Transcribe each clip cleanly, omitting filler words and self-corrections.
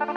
Good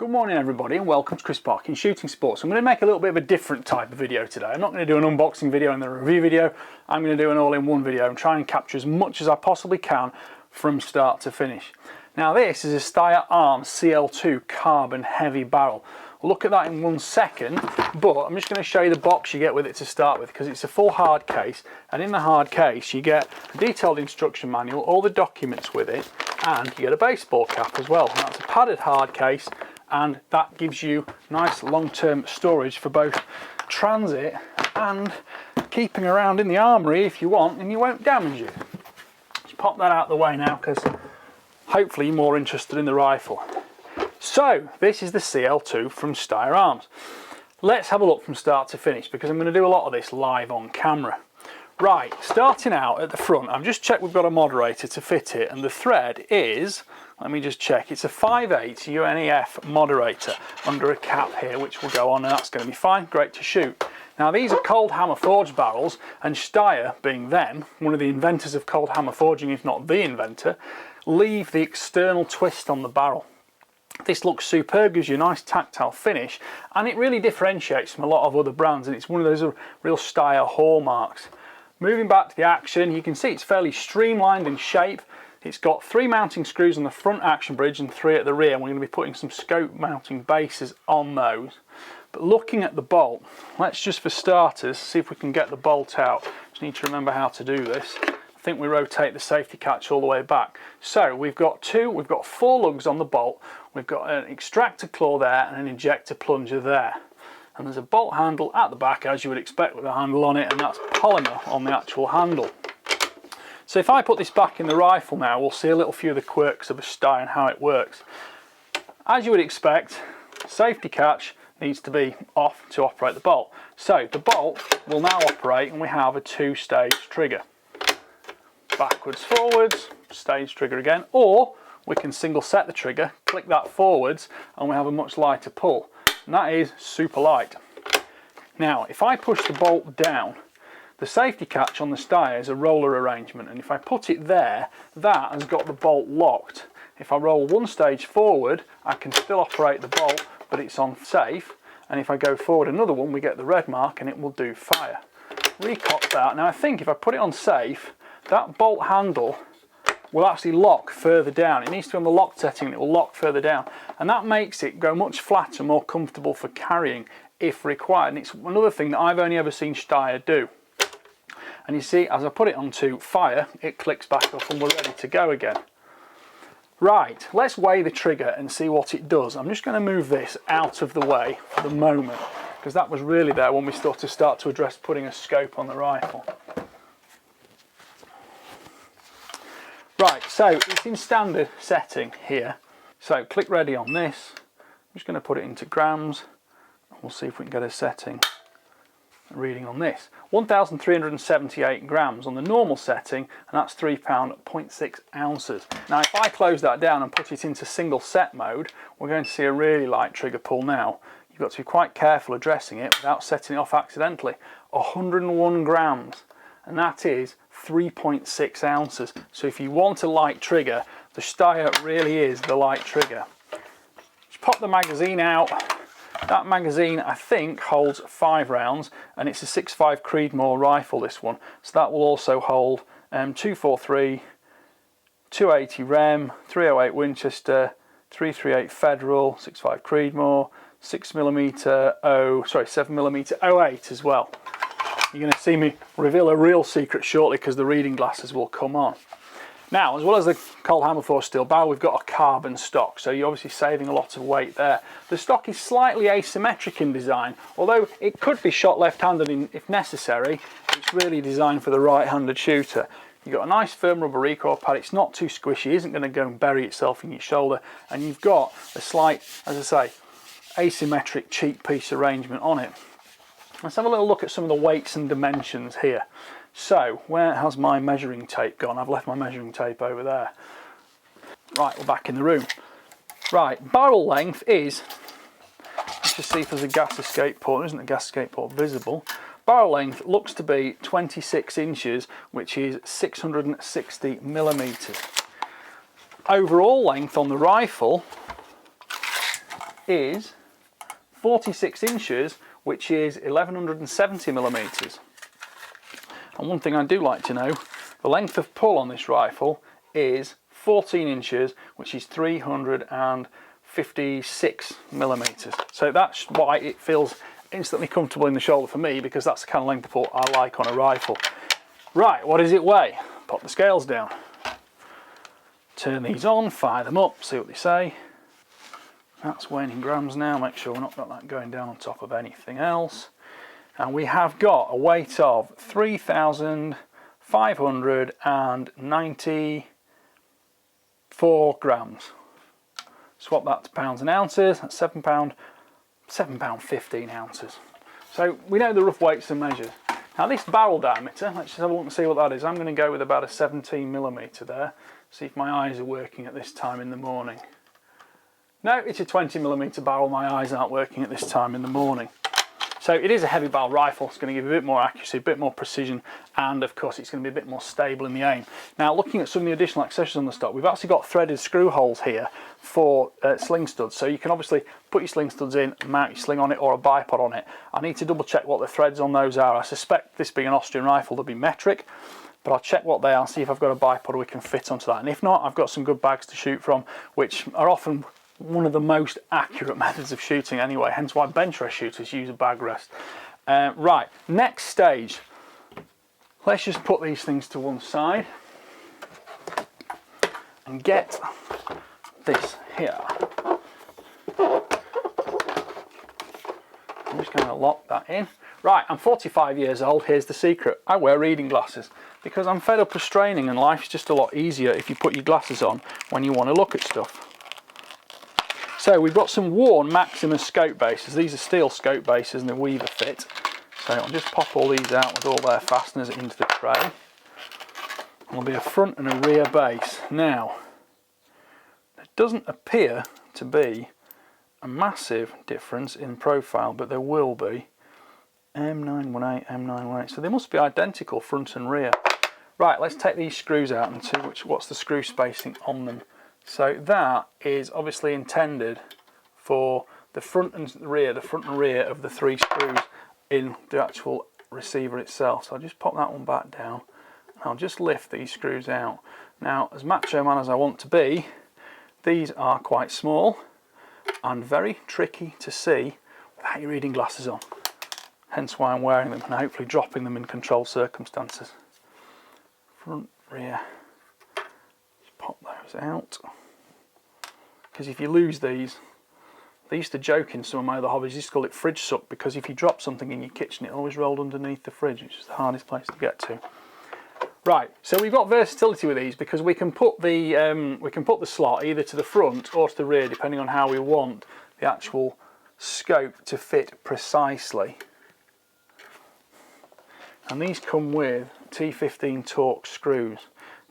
morning everybody and welcome to Chris Parkin Shooting Sports. I'm going to make a little bit of a different type of video today. I'm not going to do an unboxing video and then a review video. I'm going to do an all-in-one video and try and capture as much as I possibly can from start to finish. Now this is a Steyr Arms CL2 carbon heavy barrel. We'll look at that in 1 second, but I'm just going to show you the box you get with it to start with, because it's a full hard case, and in the hard case you get a detailed instruction manual, all the documents with it, and you get a baseball cap as well. And that's a padded hard case, and that gives you nice long-term storage for both transit and keeping around in the armoury if you want, and you won't damage you. Just pop that out of the way now, because hopefully you're more interested in the rifle. So this is the CL2 from Steyr Arms. Let's have a look from start to finish, because I'm going to do a lot of this live on camera. Right, starting out at the front, I've just checked we've got a moderator to fit it, and the thread is, let me just check, it's a 5/8 UNEF moderator under a cap here, which will go on, and that's going to be fine, great to shoot. Now these are cold hammer forged barrels, and Steyr, being them, one of the inventors of cold hammer forging, if not the inventor, leave the external twist on the barrel. This looks superb, gives you a nice tactile finish, and it really differentiates from a lot of other brands, and it's one of those real Steyr hallmarks. Moving back to the action, you can see it's fairly streamlined in shape. It's got 3 mounting screws on the front action bridge and 3 at the rear, and we're going to be putting some scope mounting bases on those. But looking at the bolt, let's just for starters see if we can get the bolt out. Just need to remember how to do this. I think we rotate the safety catch all the way back. So we've got 4 lugs on the bolt, we've got an extractor claw there and an ejector plunger there. And there's a bolt handle at the back, as you would expect with a handle on it, and that's polymer on the actual handle. So if I put this back in the rifle now, we'll see a little few of the quirks of a Steyr and how it works. As you would expect, safety catch needs to be off to operate the bolt. So the bolt will now operate, and we have a 2-stage trigger. Backwards, forwards, stage trigger again, or we can single set the trigger, click that forwards, and we have a much lighter pull. And that is super light. Now if I push the bolt down, the safety catch on the Steyr is a roller arrangement, and if I put it there, that has got the bolt locked. If I roll 1 stage forward, I can still operate the bolt, but it's on safe, and if I go forward another one, we get the red mark and it will do fire. Recock that. Now I think if I put it on safe, that bolt handle will actually lock further down. It needs to be on the lock setting, and it will lock further down, and that makes it go much flatter, more comfortable for carrying if required. And it's another thing that I've only ever seen Steyr do. And you see, as I put it onto fire, it clicks back up and we're ready to go again. Right, let's weigh the trigger and see what it does. I'm just going to move this out of the way for the moment, because that was really there when we start to address putting a scope on the rifle. Right, so it's in standard setting here. So click ready on this. I'm just going to put it into grams, and we'll see if we can get a setting reading on this. 1,378 grams on the normal setting, and that's 3 pound 0.6 ounces. Now if I close that down and put it into single set mode, we're going to see a really light trigger pull now. You've got to be quite careful addressing it without setting it off accidentally. 101 grams, and that is 3.6 ounces. So if you want a light trigger, the Steyr really is the light trigger. Just pop the magazine out. That magazine I think holds 5 rounds, and it's a 6.5 Creedmoor rifle, this one, so that will also hold 243, 280 Rem, 308 Winchester, 338 Federal, 6.5 Creedmoor, 7mm 08 as well. You're going to see me reveal a real secret shortly, because the reading glasses will come on. Now, as well as the cold hammer forged steel barrel, we've got a carbon stock, so you're obviously saving a lot of weight there. The stock is slightly asymmetric in design, although it could be shot left-handed if necessary. It's really designed for the right-handed shooter. You've got a nice firm rubber recoil pad, it's not too squishy, isn't going to go and bury itself in your shoulder, and you've got a slight, as I say, asymmetric cheek piece arrangement on it. Let's have a little look at some of the weights and dimensions here. So, where has my measuring tape gone? I've left my measuring tape over there. Right, we're back in the room. Right, barrel length is to see if there's a gas escape port. There isn't a gas escape port visible. Barrel length looks to be 26 inches, which is 660 millimeters. Overall length on the rifle is 46 inches, which is 1170 millimeters. And one thing I do like to know, the length of pull on this rifle is 14 inches, which is 356 millimeters. So that's why it feels instantly comfortable in the shoulder for me, because that's the kind of length of pull I like on a rifle. Right, what does it weigh? Pop the scales down. Turn these on, fire them up, see what they say. That's weighing in grams now, make sure we've not got that going down on top of anything else. And we have got a weight of 3,594 grams. Swap that to pounds and ounces, that's £7, £7.15 ounces. So we know the rough weights and measures. Now this barrel diameter, let's just have a look and see what that is. I'm going to go with about a 17 millimeter there. See if my eyes are working at this time in the morning. No, it's a 20 millimeter barrel. My eyes aren't working at this time in the morning. So it is a heavy barrel rifle. It's going to give a bit more accuracy, a bit more precision, and of course it's going to be a bit more stable in the aim. Now looking at some of the additional accessories on the stock, we've actually got threaded screw holes here for sling studs. So you can obviously put your sling studs in, mount your sling on it or a bipod on it. I need to double check what the threads on those are. I suspect this being an Austrian rifle they'll be metric, but I'll check what they are, see if I've got a bipod we can fit onto that. And if not, I've got some good bags to shoot from, which are often one of the most accurate methods of shooting anyway, hence why bench rest shooters use a bag rest. Right, next stage. Let's just put these things to one side and get this here. I'm just going to lock that in. Right, I'm 45 years old. Here's the secret. I wear reading glasses because I'm fed up of straining, and life's just a lot easier if you put your glasses on when you want to look at stuff. So we've got some worn Maximus scope bases. These are steel scope bases and the Weaver fit. So I'll just pop all these out with all their fasteners into the tray. There'll be a front and a rear base. Now, there doesn't appear to be a massive difference in profile, but there will be. M918, M918. So they must be identical front and rear. Right, let's take these screws out and see what's the screw spacing on them. So that is obviously intended for the front and rear of the three screws in the actual receiver itself. So I'll just pop that one back down and I'll just lift these screws out. Now, as macho man as I want to be, these are quite small and very tricky to see without your reading glasses on. Hence why I'm wearing them and hopefully dropping them in controlled circumstances. Front, rear. Pop those out, because if you lose these, they used to joke in some of my other hobbies, they used to call it fridge suck, because if you drop something in your kitchen it always rolled underneath the fridge, which is the hardest place to get to. Right, so we've got versatility with these because we can put the slot either to the front or to the rear depending on how we want the actual scope to fit precisely. And these come with T15 Torx screws.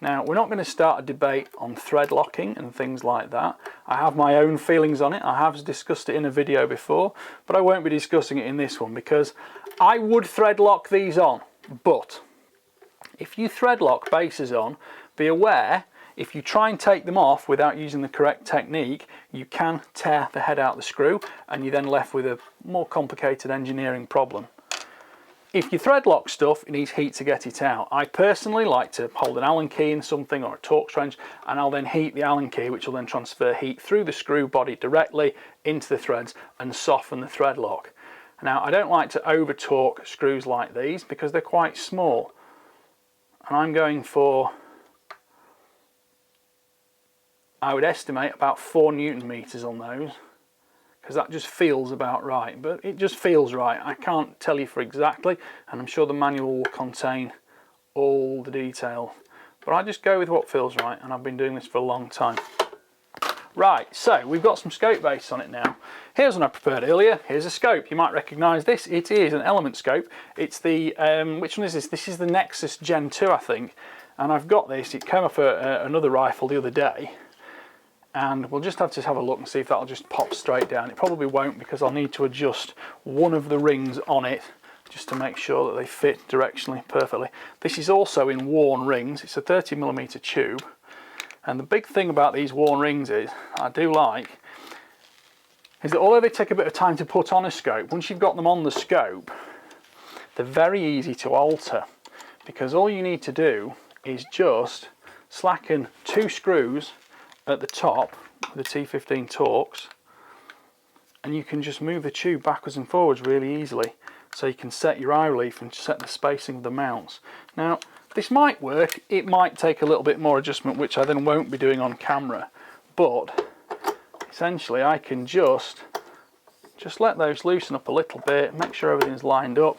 Now, we're not going to start a debate on thread locking and things like that. I have my own feelings on it. I have discussed it in a video before, but I won't be discussing it in this one because I would thread lock these on. But if you thread lock bases on, be aware if you try and take them off without using the correct technique, you can tear the head out of the screw and you're then left with a more complicated engineering problem. If you thread lock stuff, it needs heat to get it out. I personally like to hold an Allen key in something or a Torx wrench, and I'll then heat the Allen key, which will then transfer heat through the screw body directly into the threads and soften the thread lock. Now, I don't like to over torque screws like these because they're quite small. And I'm going for, I would estimate about 4 Newton meters on those, because that just feels about right, but it just feels right. I can't tell you for exactly, and I'm sure the manual will contain all the detail, but I just go with what feels right, and I've been doing this for a long time. Right, so we've got some scope base on it now. Here's one I prepared earlier. Here's a scope. You might recognise this. It is an element scope. It's the, which one is this? This is the Nexus Gen 2, I think, and I've got this. It came off another rifle the other day. and we'll just have to have a look and see if that'll just pop straight down. It probably won't, because I'll need to adjust one of the rings on it just to make sure that they fit directionally perfectly. This is also in worn rings. It's a 30mm tube, and the big thing about these worn rings is that although they take a bit of time to put on a scope, once you've got them on the scope, they're very easy to alter, because all you need to do is just slacken 2 screws at the top with the T15 Torx, and you can just move the tube backwards and forwards really easily, so you can set your eye relief and set the spacing of the mounts. Now this might work, it might take a little bit more adjustment, which I then won't be doing on camera, but essentially I can just let those loosen up a little bit, make sure everything's lined up,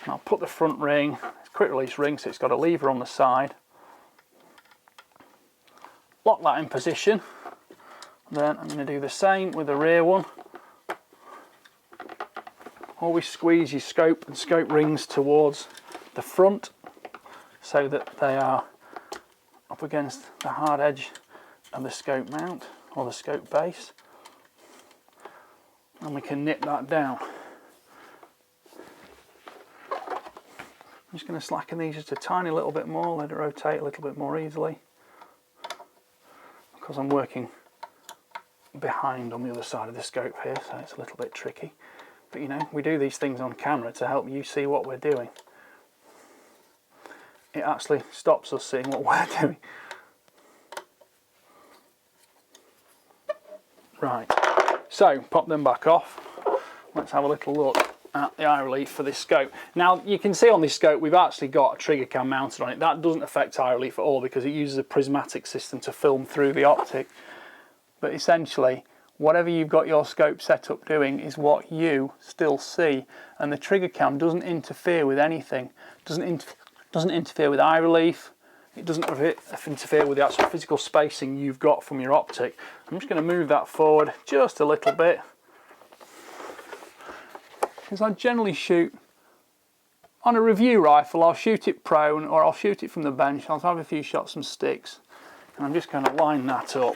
and I'll put the front ring, it's a quick release ring, so it's got a lever on the side. Lock that in position. Then I'm going to do the same with the rear one. Always squeeze your scope and scope rings towards the front so that they are up against the hard edge of the scope mount or the scope base, and we can nip that down. I'm just going to slacken these just a tiny little bit more, let it rotate a little bit more easily, because I'm working behind on the other side of the scope here, so it's a little bit tricky. But you know, we do these things on camera to help you see what we're doing. It actually stops us seeing what we're doing. Right, so pop them back off. Let's have a little look at the eye relief for this scope. Now you can see on this scope we've actually got a trigger cam mounted on it. That doesn't affect eye relief at all, because it uses a prismatic system to film through the optic. But essentially, whatever you've got your scope set up doing is what you still see, and the trigger cam doesn't interfere with anything. Doesn't interfere with eye relief. It doesn't interfere with the actual physical spacing you've got from your optic. I'm just going to move that forward just a little bit, because I generally shoot on a review rifle. I'll shoot it prone, or I'll shoot it from the bench. I'll have a few shots from sticks, and I'm just going to line that up.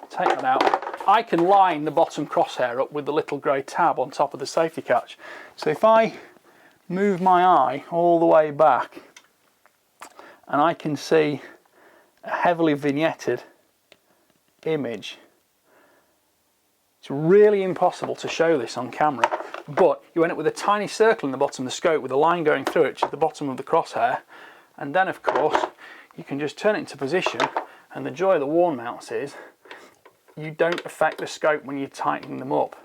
Take that out. I can line the bottom crosshair up with the little grey tab on top of the safety catch. So if I move my eye all the way back, and I can see a heavily vignetted image. It's really impossible to show this on camera, but you end up with a tiny circle in the bottom of the scope with a line going through it, which is the bottom of the crosshair, and then of course you can just turn it into position, and the joy of the worn mounts is you don't affect the scope when you're tightening them up.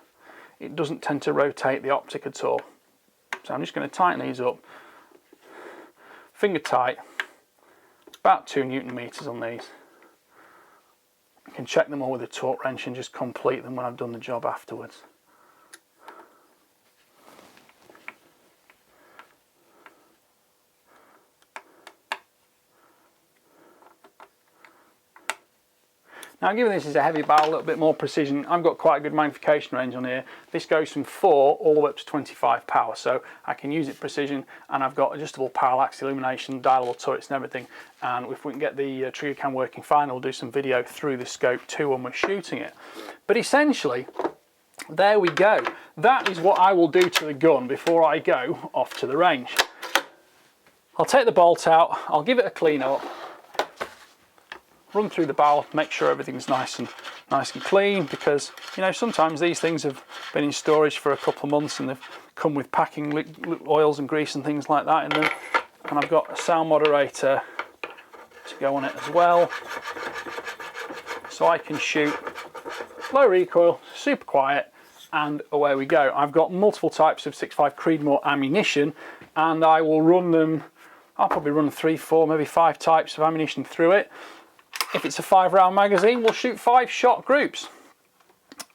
It doesn't tend to rotate the optic at all. So I'm just going to tighten these up, finger tight, about 2 Newton meters on these. I can check them all with a torque wrench and just complete them when I've done the job afterwards. Now, given this is a heavy barrel, a little bit more precision, I've got quite a good magnification range on here. This goes from 4 all the way up to 25 power, so I can use it precision, and I've got adjustable parallax illumination, dialable turrets and everything. And if we can get the trigger cam working fine, I'll do some video through the scope too when we're shooting it. But essentially, there we go. That is what I will do to the gun before I go off to the range. I'll take the bolt out, I'll give it a clean up, run through the barrel, make sure everything's nice and clean, because you know, sometimes these things have been in storage for a couple of months and they've come with packing oils and grease and things like that in them. And I've got a sound moderator to go on it as well, so I can shoot low recoil, super quiet, and away we go. I've got multiple types of 6.5 Creedmoor ammunition, and I will run them. I'll probably run 3, 4, maybe 5 types of ammunition through it. If it's a 5-round magazine, we'll shoot 5-shot groups.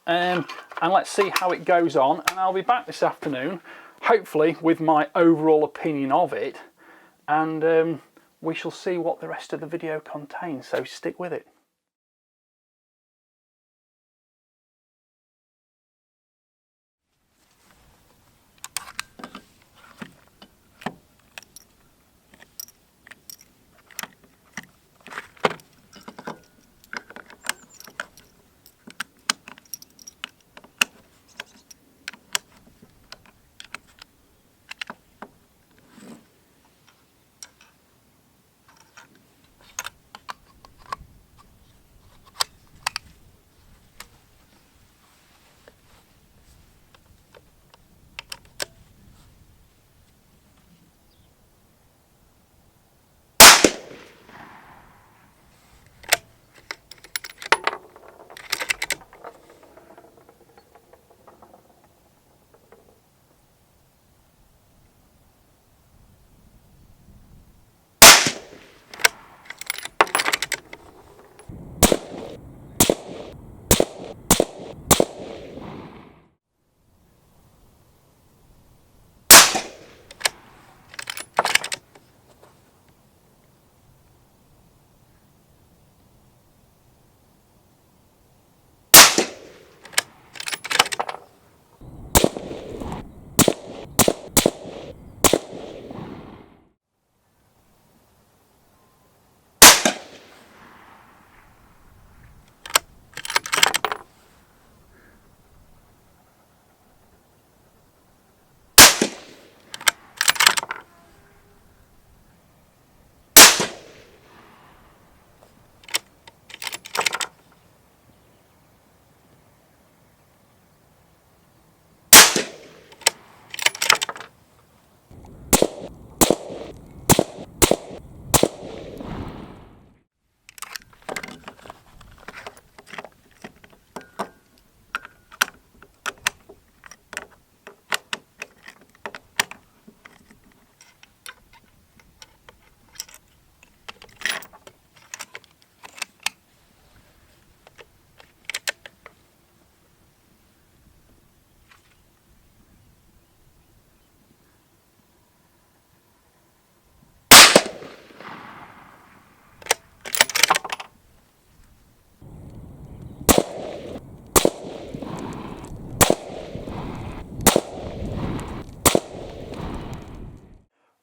And let's see how it goes on. And I'll be back this afternoon, hopefully with my overall opinion of it. And we shall see what the rest of the video contains, so stick with it.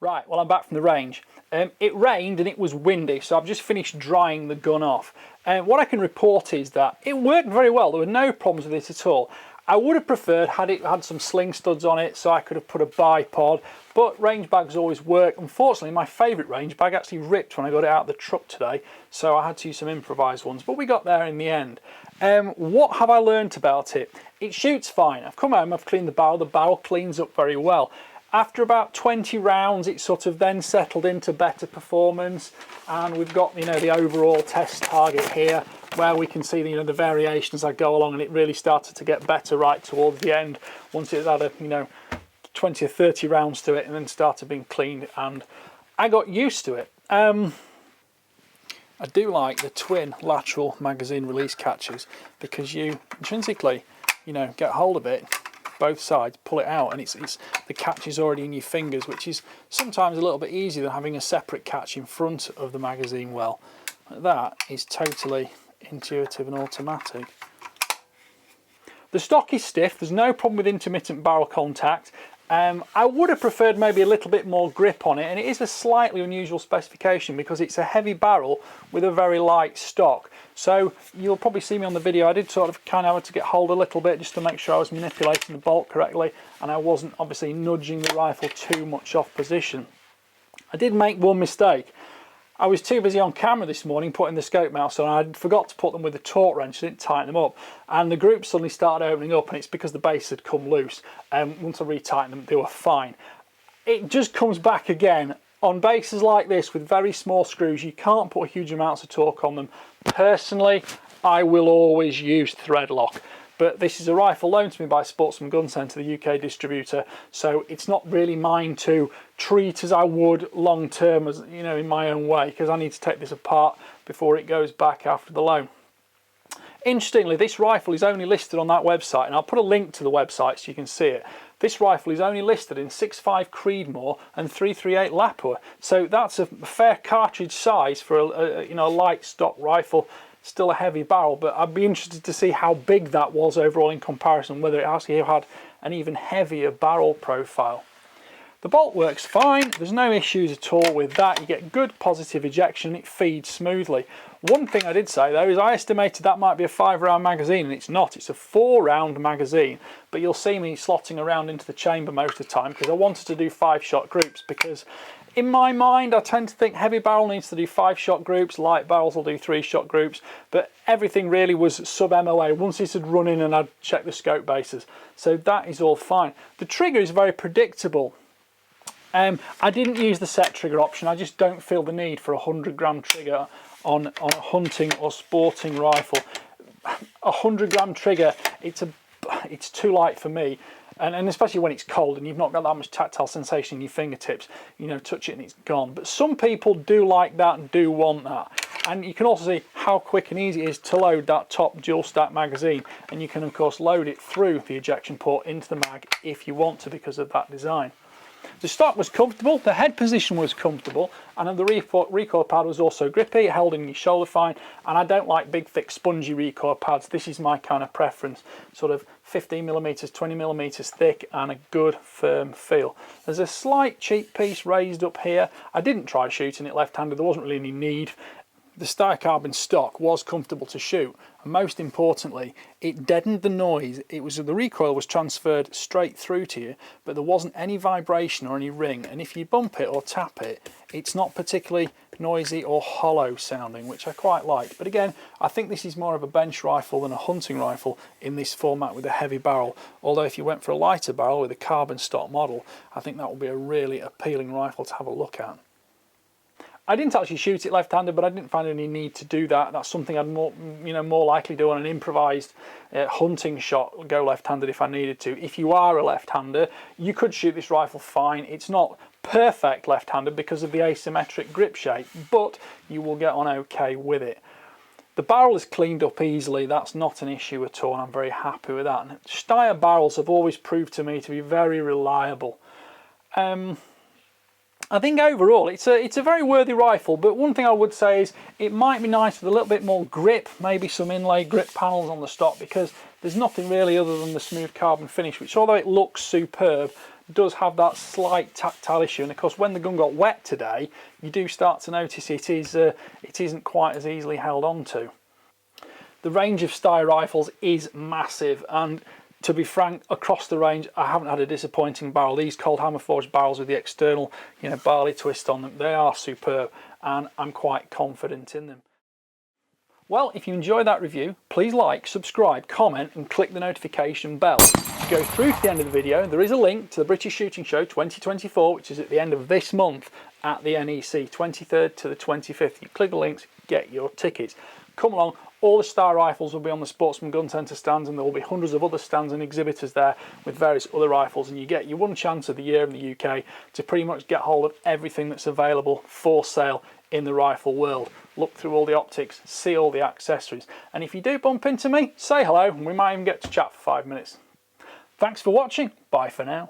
Right, well, I'm back from the range. It rained and it was windy, so I've just finished drying the gun off. What I can report is that it worked very well. There were no problems with it at all. I would have preferred had it had some sling studs on it so I could have put a bipod, but range bags always work. Unfortunately, my favourite range bag actually ripped when I got it out of the truck today, so I had to use some improvised ones, but we got there in the end. What have I learnt about it? It shoots fine. I've come home, I've cleaned the barrel cleans up very well. After about 20 rounds, it sort of then settled into better performance, and we've got, you know, the overall test target here where we can see the, you know, the variation as I go along, and it really started to get better right towards the end once it had a, you know, 20 or 30 rounds to it, and then started being cleaned, and I got used to it. I do like the twin lateral magazine release catches because you intrinsically, you know, get hold of it both sides, pull it out, and it's the catch is already in your fingers, which is sometimes a little bit easier than having a separate catch in front of the magazine well. That is totally intuitive and automatic. The stock is stiff, there's no problem with intermittent barrel contact. I would have preferred maybe a little bit more grip on it, and it is a slightly unusual specification because it's a heavy barrel with a very light stock. So you'll probably see me on the video, I did sort of kind of have to get hold a little bit just to make sure I was manipulating the bolt correctly and I wasn't obviously nudging the rifle too much off position. I did make one mistake. I was too busy on camera this morning putting the scope mounts on. I forgot to put them with the torque wrench, I didn't tighten them up, and the groups suddenly started opening up, and it's because the base had come loose. Once I retightened them, they were fine. It just comes back again. On bases like this with very small screws, you can't put huge amounts of torque on them. Personally, I will always use thread lock. But this is a rifle loaned to me by Sportsman Gun Centre, the UK distributor, so it's not really mine to treat as I would long term, as you know, in my own way, because I need to take this apart before it goes back after the loan. Interestingly, this rifle is only listed on that website, and I'll put a link to the website so you can see it. This rifle is only listed in 6.5 Creedmoor and 338 Lapua, so that's a fair cartridge size for a you know, a light stock rifle. Still a heavy barrel, but I'd be interested to see how big that was overall in comparison, whether it actually had an even heavier barrel profile. The bolt works fine, there's no issues at all with that. You get good positive ejection, it feeds smoothly. One thing I did say though is I estimated that might be a 5-round magazine, and it's not, it's a 4-round magazine, but you'll see me slotting around into the chamber most of the time because I wanted to do 5-shot groups, because in my mind I tend to think heavy barrel needs to do 5-shot groups, light barrels will do 3-shot groups, but everything really was sub-MOA once this had run in and I'd checked the scope bases, so that is all fine. The trigger is very predictable. I didn't use the set trigger option, I just don't feel the need for a 100-gram trigger on a hunting or sporting rifle. A 100-gram trigger, it's too light for me, and especially when it's cold and you've not got that much tactile sensation in your fingertips, you know, touch it and it's gone. But some people do like that and do want that. And you can also see how quick and easy it is to load that top dual stack magazine, and you can of course load it through the ejection port into the mag if you want to because of that design. The stock was comfortable, the head position was comfortable, and the recoil pad was also grippy, it held in your shoulder fine, and I don't like big thick spongy recoil pads. This is my kind of preference, sort of 15mm, 20mm thick and a good firm feel. There's a slight cheek piece raised up here. I didn't try shooting it left-handed, there wasn't really any need. The Steyr carbon stock was comfortable to shoot, and most importantly it deadened the noise. The recoil was transferred straight through to you, but there wasn't any vibration or any ring, and if you bump it or tap it, it's not particularly noisy or hollow sounding, which I quite like. But again, I think this is more of a bench rifle than a hunting rifle in this format with a heavy barrel, although if you went for a lighter barrel with a carbon stock model, I think that would be a really appealing rifle to have a look at. I didn't actually shoot it left-handed, but I didn't find any need to do that. That's something I'd more likely do on an improvised hunting shot, go left-handed if I needed to. If you are a left-hander, you could shoot this rifle fine. It's not perfect left-handed because of the asymmetric grip shape, but you will get on okay with it. The barrel is cleaned up easily, that's not an issue at all, and I'm very happy with that. And Steyr barrels have always proved to me to be very reliable. I think overall it's a very worthy rifle, but one thing I would say is it might be nice with a little bit more grip, maybe some inlay grip panels on the stock, because there's nothing really other than the smooth carbon finish, which although it looks superb, does have that slight tactile issue, and of course when the gun got wet today, you do start to notice it isn't quite as easily held on to. The range of Steyr rifles is massive, and to be frank, across the range I haven't had a disappointing barrel. These cold hammer forged barrels with the external, you know, barley twist on them, they are superb, and I'm quite confident in them. Well, if you enjoyed that review, please like, subscribe, comment and click the notification bell. If you go through to the end of the video, there is a link to the British Shooting Show 2024, which is at the end of this month at the NEC, 23rd to the 25th. You click the links, get your tickets. Come along, all the Steyr rifles will be on the Sportsman Gun Centre stands, and there will be hundreds of other stands and exhibitors there with various other rifles, and you get your one chance of the year in the UK to pretty much get hold of everything that's available for sale in the rifle world. Look through all the optics, see all the accessories, and if you do bump into me, say hello and we might even get to chat for 5 minutes. Thanks for watching, bye for now.